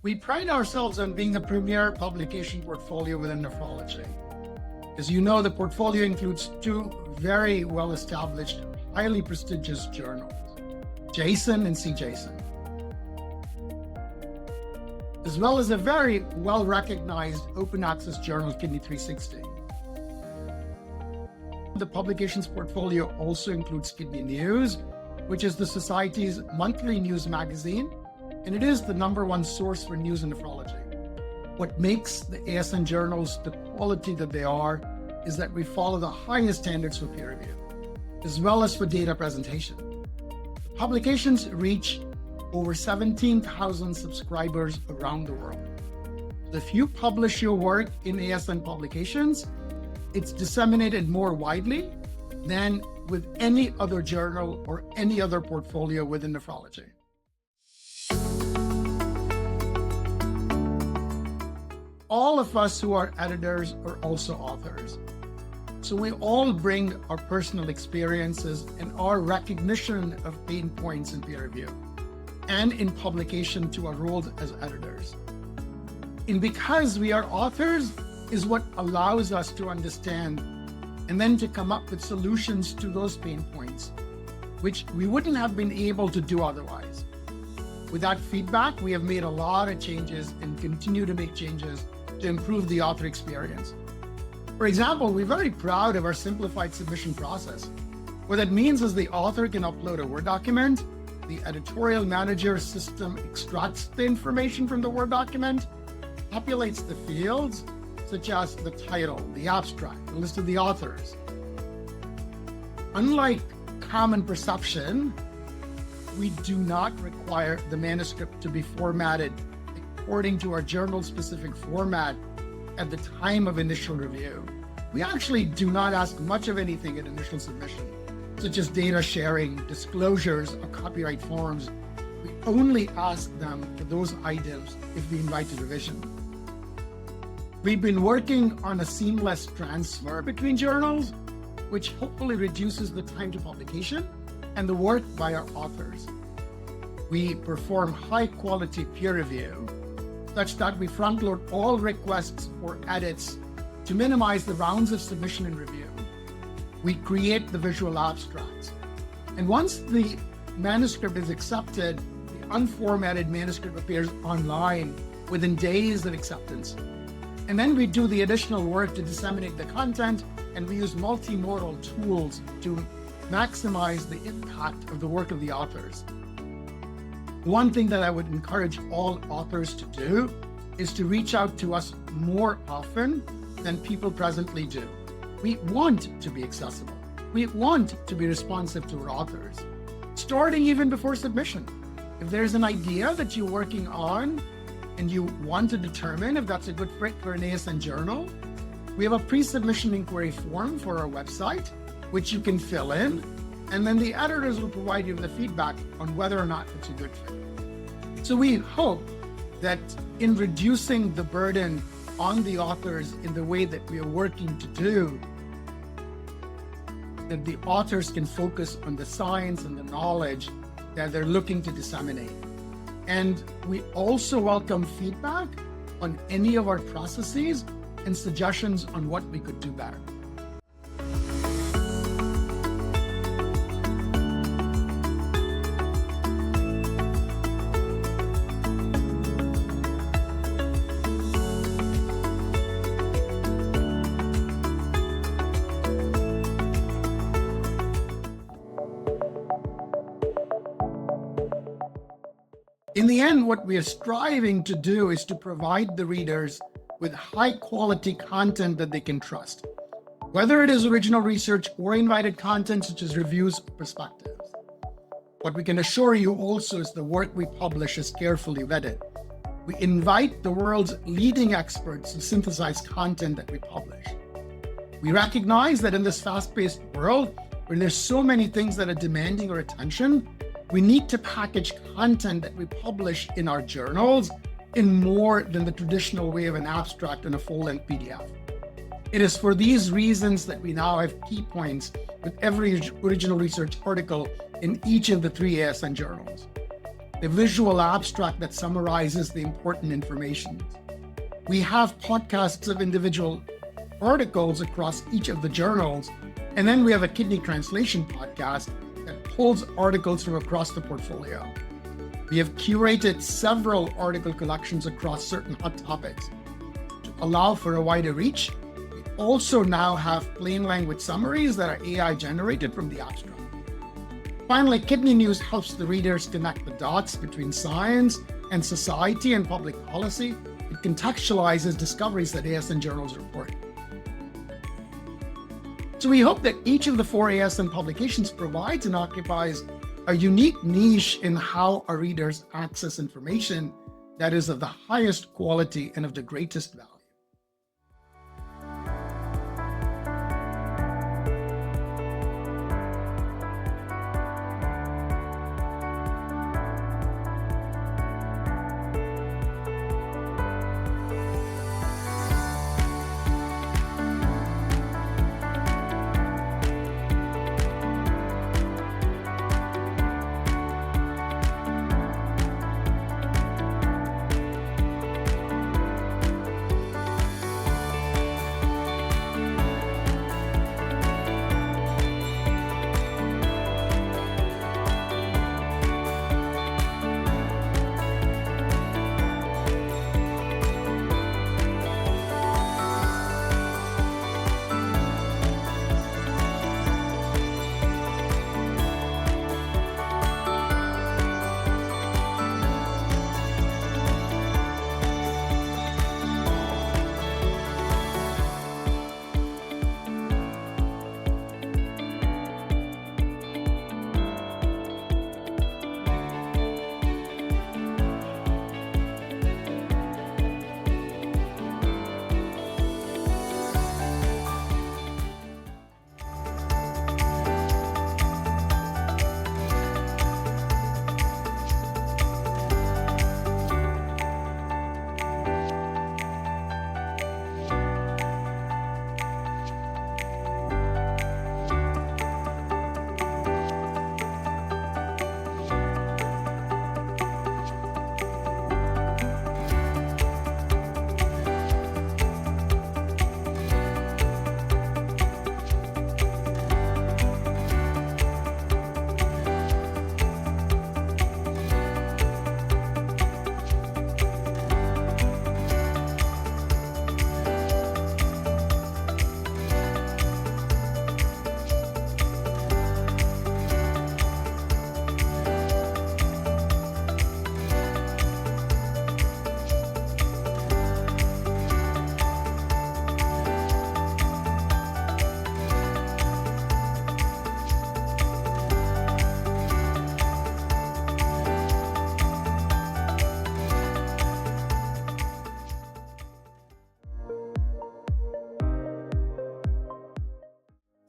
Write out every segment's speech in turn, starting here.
We pride ourselves on being the premier publication portfolio within nephrology. As you know, the portfolio includes two very well-established, highly prestigious journals, JASN and CJASN, as well as a very well-recognized open access journal, Kidney 360. The publications portfolio also includes Kidney News, which is the Society's monthly news magazine, and it is the #1 source for news in nephrology. What makes the ASN journals the quality that they are is that we follow the highest standards for peer review, as well as for data presentation. Publications reach over 17,000 subscribers around the world. If you publish your work in ASN Publications, it's disseminated more widely than with any other journal or any other portfolio within nephrology. All of us who are editors are also authors. So we all bring our personal experiences and our recognition of pain points in peer review and in publication to our roles as editors. And because we are authors is what allows us to understand and then to come up with solutions to those pain points, which we wouldn't have been able to do otherwise. With that feedback, we have made a lot of changes and continue to make changes to improve the author experience. For example, we're very proud of our simplified submission process. What that means is the author can upload a Word document, the editorial manager system extracts the information from the Word document, populates the fields, such as the title, the abstract, the list of the authors. Unlike common perception, we do not require the manuscript to be formatted according to our journal-specific format at the time of initial review. We actually do not ask much of anything at initial submission, such as data sharing, disclosures, or copyright forms. We only ask them for those items if we invite a revision. We've been working on a seamless transfer between journals, which hopefully reduces the time to publication and the work by our authors. We perform high-quality peer review, such that we front-load all requests for edits to minimize the rounds of submission and review. We create the visual abstracts. And once the manuscript is accepted, the unformatted manuscript appears online within days of acceptance. And then we do the additional work to disseminate the content, and we use multimodal tools to maximize the impact of the work of the authors. One thing that I would encourage all authors to do is to reach out to us more often than people presently do. We want to be accessible. We want to be responsive to our authors, starting even before submission. If there's an idea that you're working on and you want to determine if that's a good fit for an ASN journal, we have a pre-submission inquiry form for our website, which you can fill in, and then the editors will provide you with the feedback on whether or not it's a good fit. So we hope that in reducing the burden on the authors in the way that we are working to do, that the authors can focus on the science and the knowledge that they're looking to disseminate. And we also welcome feedback on any of our processes and suggestions on what we could do better. In the end, what we are striving to do is to provide the readers with high-quality content that they can trust, whether it is original research or invited content such as reviews or perspectives. What we can assure you also is the work we publish is carefully vetted. We invite the world's leading experts to synthesize content that we publish. We recognize that in this fast-paced world, where there's so many things that are demanding our attention, we need to package content that we publish in our journals in more than the traditional way of an abstract and a full-length PDF. It is for these reasons that we now have key points with every original research article in each of the 3 ASN journals. the visual abstract that summarizes the important information. We have podcasts of individual articles across each of the journals, and then we have a kidney translation podcast that pulls articles from across the portfolio. We have curated several article collections across certain hot topics to allow for a wider reach. We also now have plain language summaries that are AI generated from the abstract. Finally, Kidney News helps the readers connect the dots between science and society and public policy. It contextualizes discoveries that ASN journals report. So we hope that each of the 4 ASN publications provides and occupies a unique niche in how our readers access information that is of the highest quality and of the greatest value.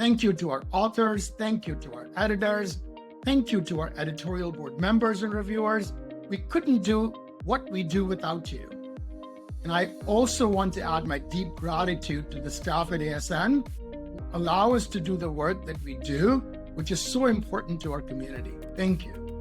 Thank you to our authors, thank you to our editors, thank you to our editorial board members and reviewers. We couldn't do what we do without you. And I also want to add my deep gratitude to the staff at ASN who allow us to do the work that we do, which is so important to our community. Thank you.